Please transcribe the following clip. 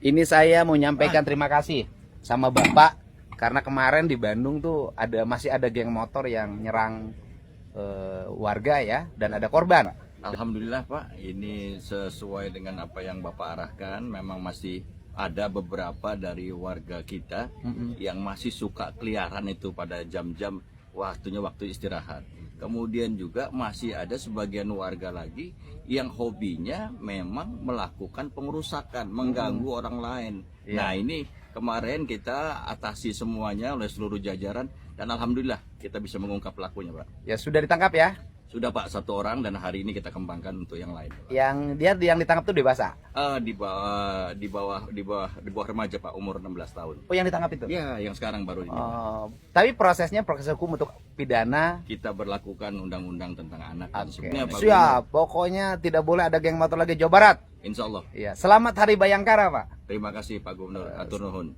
Ini saya mau nyampaikan terima kasih sama Bapak karena kemarin di Bandung tuh masih ada geng motor yang nyerang warga ya, dan ada korban. Alhamdulillah Pak, ini sesuai dengan apa yang Bapak arahkan. Memang masih ada beberapa dari warga kita yang masih suka keliaran itu pada jam-jam waktu istirahat. Kemudian juga masih ada sebagian warga lagi yang hobinya memang melakukan pengerusakan, mengganggu orang lain. Nah ini kemarin kita atasi semuanya oleh seluruh jajaran dan alhamdulillah kita bisa mengungkap pelakunya Pak. Ya sudah ditangkap ya? Sudah Pak, 1 orang dan hari ini kita kembangkan untuk yang lain. Yang ditangkap tuh dewasa? Di bawah remaja Pak, umur 16 tahun. Oh, yang ditangkap itu? Ya, yang sekarang baru ini. Tapi proses hukum untuk pidana Kita berlakukan undang-undang tentang anak dan Oke. sebenarnya Pak Siap, pokoknya tidak boleh ada geng motor lagi Jawa Barat. Insya Allah. Iya, selamat Hari Bayangkara, Pak. Terima kasih Pak Gubernur. Atur nuhun.